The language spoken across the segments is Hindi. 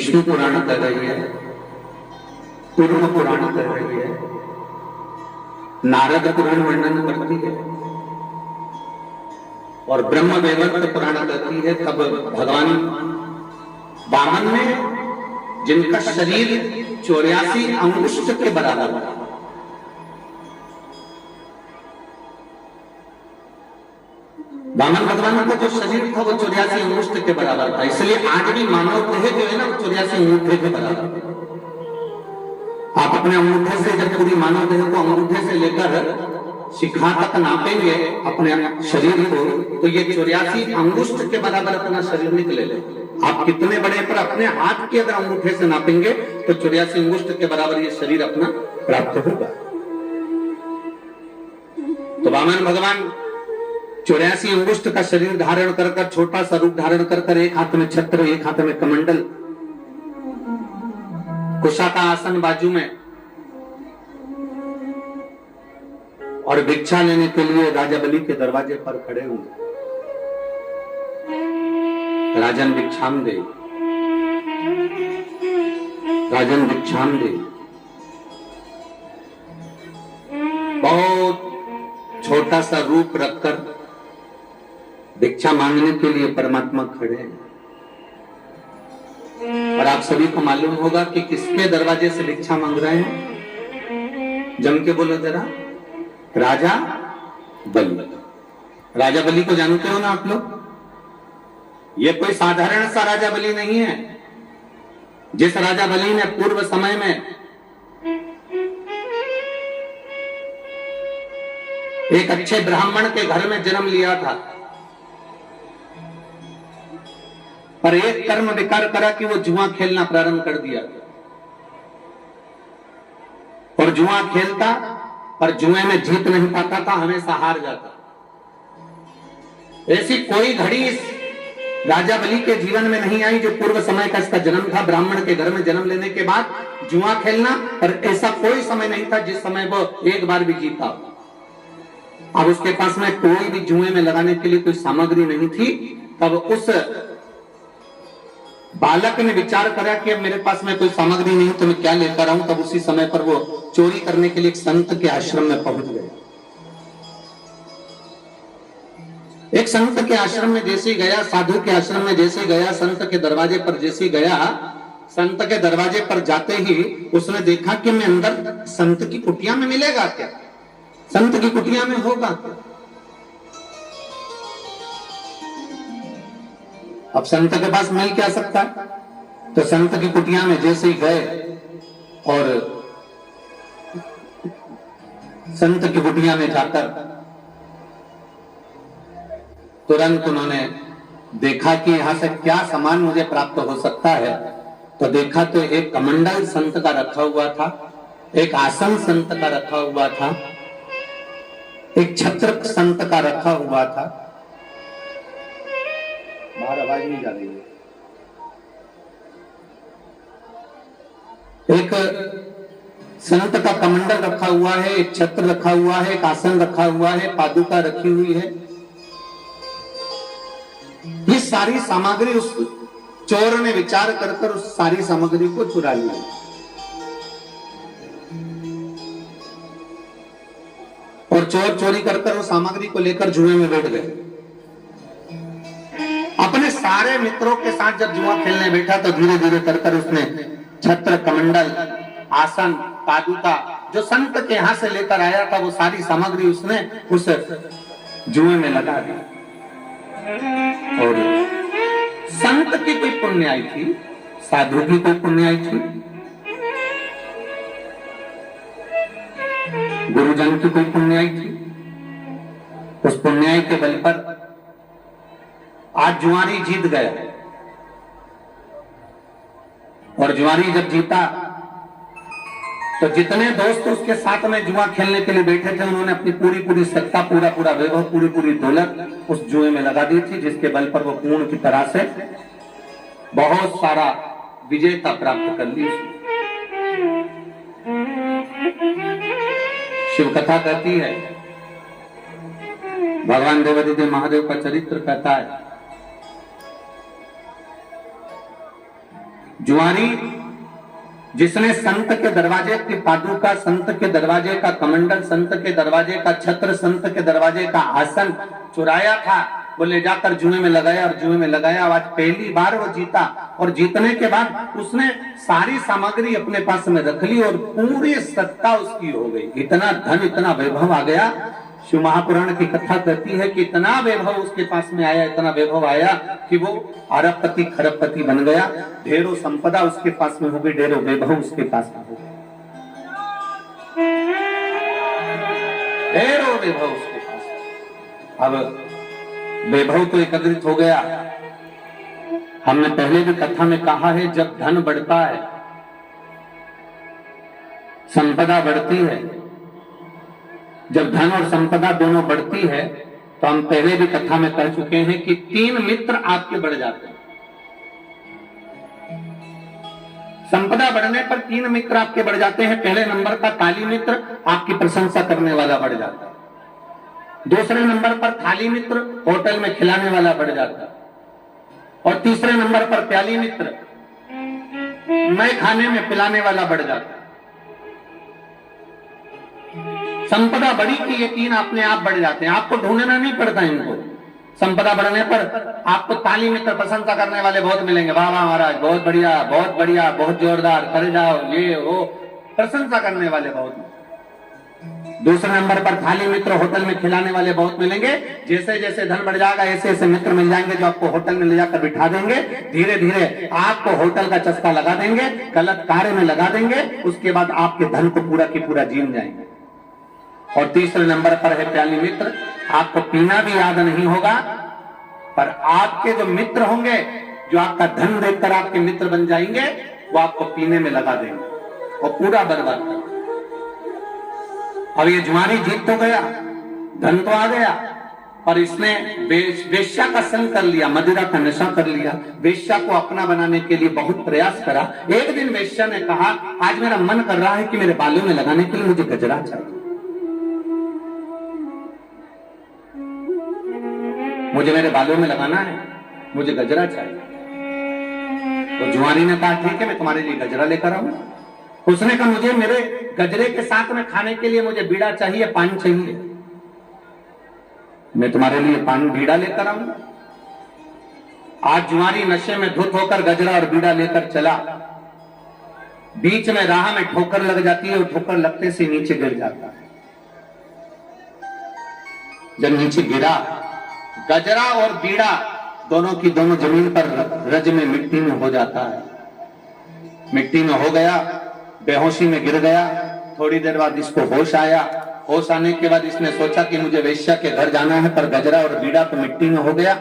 विष्णु पुराण कर रही है, पूर्व पुराण कर रही है, नारद पुराण वर्णन करती है और ब्रह्म वैवर्त पुराण करती है। तब भगवान वामन में जिनका शरीर 84 अंगुष्ठ के बराबर था, वामन भगवान का जो शरीर था वो 84 अंगुष्ठ के बराबर था। इसलिए आज भी मानव देह जो है ना वो 84 अंगूठे के बराबर है। आप अपने अंगूठे से जब पूरी मानव देह को अंगूठे से लेकर शिखा तक नापेंगे अपने शरीर को, तो ये 84 अंगुष्ठ के बराबर अपना शरीर निकले। आप कितने बड़े पर अपने हाथ के अगर अंगूठे से नापेंगे तो 84 अंगुष्ठ के बराबर ये शरीर अपना प्राप्त होगा। तो वामन भगवान 84 अंगुष्ठ का शरीर धारण कर छोटा सा रूप धारण कर एक हाथ में छत्र, एक हाथ में कमंडल, कुशा का आसन बाजू में, और भिक्षा लेने के लिए राजा बलि के दरवाजे पर खड़े हुए। राजन भिक्षाम दे, राजन भिक्षाम दे। बहुत छोटा सा रूप रखकर भिक्षा मांगने के लिए परमात्मा खड़े हैं। और आप सभी को मालूम होगा कि किसके दरवाजे से भिक्षा मांग रहे हैं? जम के बोलो जरा। राजा बलि। राजा बलि को जानते हो ना आप लोग? ये कोई साधारण सा राजा बलि नहीं है। जिस राजा बलि ने पूर्व समय में एक अच्छे ब्राह्मण के घर में जन्म लिया था, पर एक कर्म विकार करा कि वो जुआ खेलना प्रारंभ कर दिया, और जुआ खेलता पर जुए में जीत नहीं पाता था, हमेशा हार जाता। ऐसी कोई घड़ी इस राजा बलि के जीवन में नहीं आई जो पूर्व समय का इसका जन्म था। ब्राह्मण के घर में जन्म लेने के बाद जुआ खेलना, पर ऐसा कोई समय नहीं था जिस समय वो एक बार भी जीता। अब उसके पास में कोई भी जुए में लगाने के लिए कोई सामग्री नहीं थी। तब उस बालक ने विचार करा कि अब मेरे पास में कोई सामग्री नहीं तो मैं क्या लेकर आऊं। तब उसी समय पर वो चोरी करने के लिए एक संत के आश्रम में पहुंच गए। एक संत के आश्रम में जैसे गया, साधु के आश्रम में जैसे गया, संत के दरवाजे पर जैसे गया, संत के दरवाजे पर जाते ही उसने देखा कि मैं अंदर संत की कुटिया में मिलेगा क्या, संत की कुटिया में होगा क्या। अब संत के पास मिल क्या सकता है? तो संत की कुटिया में जैसे ही गए और संत की कुटिया में जाकर तुरंत उन्होंने देखा कि यहां से क्या सामान मुझे प्राप्त हो सकता है। तो देखा तो एक कमंडल संत का रखा हुआ था, एक आसन संत का रखा हुआ था, एक छत्र संत का रखा हुआ था। बाहर आवाज नहीं जा रही है। एक संत का कमंडल रखा हुआ है, एक छत्र रखा हुआ है, एक आसन रखा हुआ है, पादुका रखी हुई है। ये सारी सामग्री उस चोर ने विचार कर उस सारी सामग्री को चुरा लिया। और चोर चोरी कर उस सामग्री को लेकर जुए में बैठ गए। अपने सारे मित्रों के साथ जब जुआ खेलने बैठा तो धीरे धीरे कर उसने छत्र, कमंडल, आसन, पादुका जो संत के यहां से लेकर आया था वो सारी सामग्री उसने उस जुए में लगा दी। और संत की कोई पुण्याई थी, साधु की कोई पुण्याई थी, गुरुजन की कोई पुण्याई थी। उस पुण्याई के बल पर आज जुआरी जीत गया। और जुआरी जब जीता तो जितने दोस्त उसके साथ में जुआ खेलने के लिए बैठे थे उन्होंने अपनी पूरी सत्ता, पूरा वैभव, पूरी दौलत उस जुए में लगा दी थी, जिसके बल पर वो पूर्ण की तरह से बहुत सारा विजेता प्राप्त कर ली। शिव कथा कहती है, भगवान देवादिदेव महादेव का चरित्र कहता है, जुआरी जिसने संत के दरवाजे की पादुका, संत के दरवाजे का कमंडल, संत के दरवाजे का छत्र, संत के दरवाजे का आसन चुराया था, वो ले जाकर जुए में लगाया और जुए में लगाया। आज पहली बार वो जीता और जीतने के बाद उसने सारी सामग्री अपने पास में रख ली और पूरी सत्ता उसकी हो गई। इतना धन, इतना वैभव आ गया। शिव महापुराण की कथा कहती है कि इतना वैभव उसके पास में आया, इतना वैभव आया कि वो अरबपति खरबपति बन गया। ढेरों संपदा उसके पास में हो गई, ढेरों वैभव उसके पास में हो गया, ढेरों वैभव उसके पास। अब वैभव तो एकत्रित हो गया। हमने पहले भी कथा में कहा है, जब धन बढ़ता है, संपदा बढ़ती है, जब धन और संपदा दोनों बढ़ती है, तो हम पहले भी कथा में कह चुके हैं कि 3 मित्र आपके बढ़ जाते हैं। संपदा बढ़ने पर 3 मित्र आपके बढ़ जाते हैं। पहले नंबर का ताली मित्र, आपकी प्रशंसा करने वाला बढ़ जाता है। दूसरे नंबर पर थाली मित्र, होटल में खिलाने वाला बढ़ जाता है। और तीसरे नंबर पर प्याली मित्र, मैं खाने में पिलाने वाला बढ़ जाता है। संपदा बढ़ी कि ये 3 अपने आप बढ़ जाते हैं, आपको ढूंढना नहीं पड़ता इनको। संपदा बढ़ने पर आपको ताली मित्र, प्रशंसा करने वाले बहुत मिलेंगे, वाह वाह महाराज, बहुत बढ़िया, बहुत बढ़िया, बहुत जोरदार, कर जाओ, ये वो, प्रशंसा करने वाले बहुत। दूसरे नंबर पर थाली मित्र, होटल में खिलाने वाले बहुत मिलेंगे। जैसे जैसे धन बढ़ जाएगा, ऐसे ऐसे मित्र मिल जाएंगे जो आपको होटल में ले जाकर बिठा देंगे, धीरे धीरे आपको होटल का चस्का लगा देंगे, गलत कार्य में लगा देंगे, उसके बाद आपके धन को पूरा की पूरा जीन जाएंगे। और तीसरे नंबर पर है प्याली मित्र, आपको पीना भी याद नहीं होगा, पर आपके जो मित्र होंगे, जो आपका धन देखकर आपके मित्र बन जाएंगे, वो आपको पीने में लगा देंगे और पूरा बर्बाद कर। अब ये जुआरी जीत तो गया, धन तो आ गया, और इसने वेश्या का संग कर लिया, मदिरा का नशा कर लिया, वेश्या को अपना बनाने के लिए बहुत प्रयास करा। एक दिन वेश्या ने कहा, आज मेरा मन कर रहा है कि मेरे बालों में लगाने के लिए मुझे गजरा चाहिए, मुझे मेरे बालों में लगाना है, मुझे गजरा चाहिए। तो जुआरी ने कहा, ठीक है, मैं तुम्हारे लिए गजरा लेकर आऊंगा। उसने कहा, मुझे मेरे गजरे के साथ में खाने के लिए मुझे बीड़ा चाहिए, पान चाहिए, मैं तुम्हारे लिए पान बीड़ा लेकर आऊंगा। आज जुआरी नशे में धुत होकर गजरा और बीड़ा लेकर चला। बीच में राह में ठोकर लग जाती है और ठोकर लगते से नीचे गिर जाता है। जब नीचे गिरा, गजरा और बीड़ा दोनों की दोनों जमीन पर रज में, मिट्टी में हो जाता है। मिट्टी में हो गया, बेहोशी में गिर गया। थोड़ी देर बाद इसको होश आया। होश आने के बाद इसने सोचा कि मुझे वेश्या के घर जाना है, पर गजरा और बीड़ा तो मिट्टी में हो गया।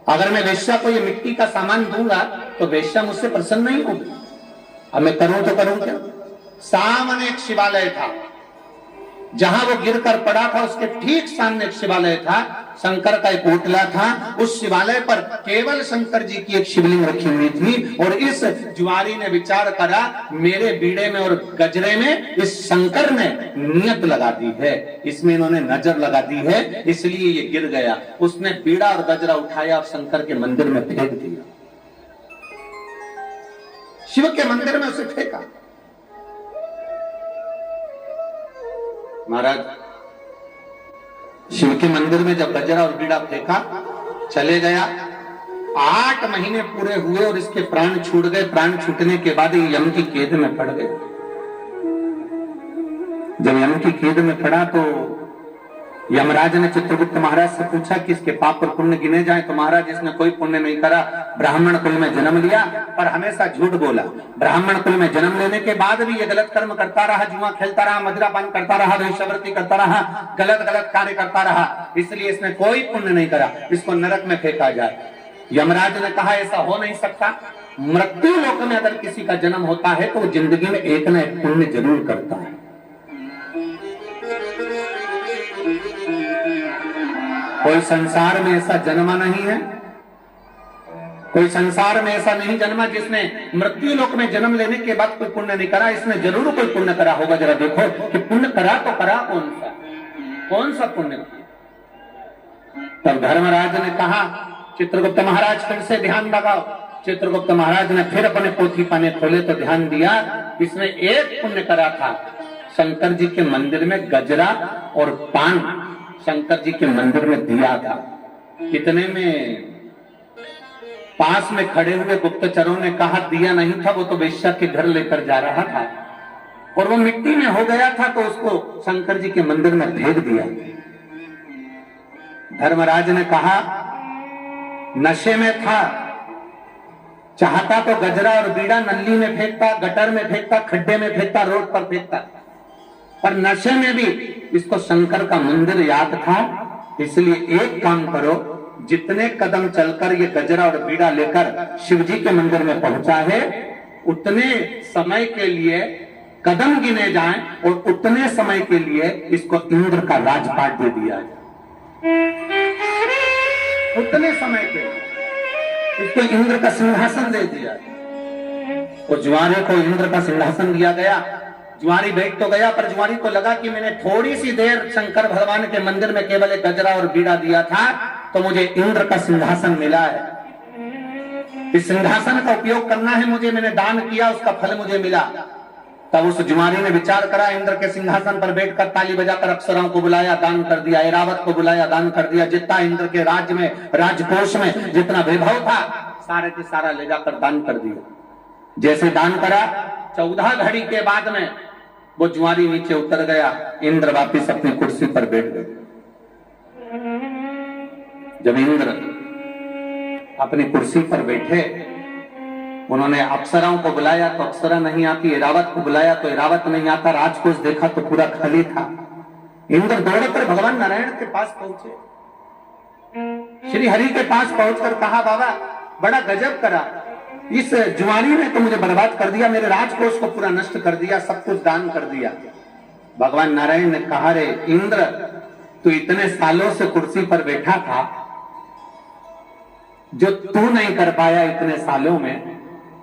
अगर मैं वेश्या को ये मिट्टी का सामान दूंगा तो वेश्या मुझसे प्रसन्न नहीं होगी। अब मैं करूं तो करूं क्या? सामने एक शिवालय था, जहां वो गिरकर पड़ा था उसके ठीक सामने एक शिवालय था, शंकर का एक ओटला था। उस शिवालय पर केवल शंकर जी की एक शिवलिंग रखी हुई थी। और इस जुआरी ने विचार करा, मेरे बीड़े में और गजरे में इस शंकर ने नियत लगा दी है, इसमें इन्होंने नजर लगा दी है, इसलिए ये गिर गया। उसने बीड़ा और गजरा उठाया और शंकर के मंदिर में फेंक दिया। शिव के मंदिर में उसे फेंका। महाराज, शिव के मंदिर में जब गजरा और बीड़ा फेंका, चले गया। 8 महीने पूरे हुए और इसके प्राण छूट गए। प्राण छूटने के बाद ये यम की कैद में पड़ गए। जब यम की कैद में पड़ा तो यमराज ने चित्रगुप्त महाराज से पूछा कि इसके पाप और पुण्य गिने जाएं। तो महाराज, इसने कोई पुण्य नहीं करा, ब्राह्मण कुल में जन्म लिया पर हमेशा झूठ बोला। ब्राह्मण कुल में जन्म लेने के बाद भी ये गलत कर्म करता रहा, जुआ खेलता रहा, मदिरापान करता रहा, वेश्यावृत्ति करता रहा, गलत गलत कार्य करता रहा, इसलिए इसने कोई पुण्य नहीं करा, इसको नरक में फेंका जाए। यमराज ने कहा, ऐसा हो नहीं सकता। मृत्यु लोक में अगर किसी का जन्म होता है तो वो जिंदगी में एक न एक पुण्य जरूर करता है। कोई संसार में ऐसा जन्मा नहीं है, कोई संसार में ऐसा नहीं जन्मा जिसने मृत्यु लोक में जन्म लेने के बाद कोई पुण्य नहीं करा। इसने जरूर कोई पुण्य करा होगा। जरा देखो कि पुण्य करा तो करा कौन सा पुण्य किया। तब धर्मराज ने कहा, चित्रगुप्त महाराज फिर से ध्यान लगाओ, चित्रगुप्त महाराज ने फिर अपने पोथी पाने खोले तो ध्यान दिया, इसने एक पुण्य करा था, शंकर जी के मंदिर में गजरा और पान शंकर जी के मंदिर में दिया था। इतने में पास में खड़े हुए गुप्तचरों ने कहा दिया नहीं था, वो तो वेश्या के घर लेकर जा रहा था और वो मिट्टी में हो गया था, तो उसको शंकर जी के मंदिर में फेंक दिया। धर्मराज ने कहा नशे में था, चाहता तो गजरा और बीड़ा नल्ली में फेंकता, गटर में फेंकता, खड्डे में फेंकता, रोड पर फेंकता, पर नशे में भी इसको शंकर का मंदिर याद था। इसलिए एक काम करो, जितने कदम चलकर ये गजरा और बीड़ा लेकर शिवजी के मंदिर में पहुंचा है, उतने समय के लिए कदम गिने जाएं और उतने समय के लिए इसको इंद्र का राजपाट दे दिया है। उतने समय के इसको इंद्र का सिंहासन दे दिया। तो जुआरे को इंद्र का सिंहासन दिया गया। जुआरी बैठ तो गया, पर जुआरी को लगा कि मैंने थोड़ी सी देर शंकर भगवान के मंदिर में केवल एक गजरा और बीड़ा दिया था, तो मुझे इंद्र का सिंहासन मिला है। इस सिंहासन का उपयोग करना है मुझे, मैंने दान किया, उसका फल मुझे मिला। तब उस जुआरी ने विचार करा, इंद्र के सिंहासन पर बैठकर ताली बजाकर अप्सराओं को बुलाया, दान कर दिया, ऐरावत को बुलाया, दान कर दिया। जितना इंद्र के राज्य में, राजकोष में जितना वैभव था, सारे के सारा ले जाकर दान कर दिया। जैसे दान करा, 14 घड़ी के बाद में वो जुआरी नीचे उतर गया, इंद्र वापिस अपनी कुर्सी पर बैठ गए। जब इंद्र अपनी कुर्सी पर बैठे, उन्होंने अप्सराओं को बुलाया तो अप्सरा नहीं आती, ऐरावत को बुलाया तो ऐरावत नहीं आता, राजकोष देखा तो पूरा खाली था। इंद्र दौड़कर भगवान नारायण के पास पहुंचे, श्री हरि के पास पहुंचकर कहा बाबा बड़ा गजब करा, इस जुआरी ने तो मुझे बर्बाद कर दिया, मेरे राजकोष को पूरा नष्ट कर दिया, सब कुछ दान कर दिया। भगवान नारायण ने कहा रे इंद्र, तू इतने सालों से कुर्सी पर बैठा था, जो तू नहीं कर पाया इतने सालों में,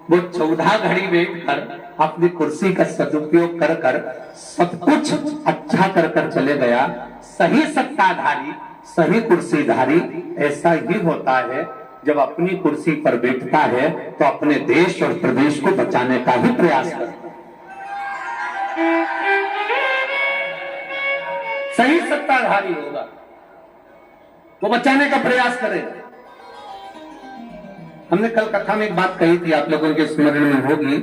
वो 14 घड़ी बैठकर अपनी कुर्सी का सदुपयोग कर कर सब कुछ अच्छा कर कर चले गया। सही सत्ताधारी, सही कुर्सीधारी ऐसा ही होता है, जब अपनी कुर्सी पर बैठता है तो अपने देश और प्रदेश को बचाने का ही प्रयास करता है। सही सत्ताधारी होगा, वो बचाने का प्रयास करेगा। हमने कल कथा में एक बात कही थी, आप लोगों के स्मरण में होगी।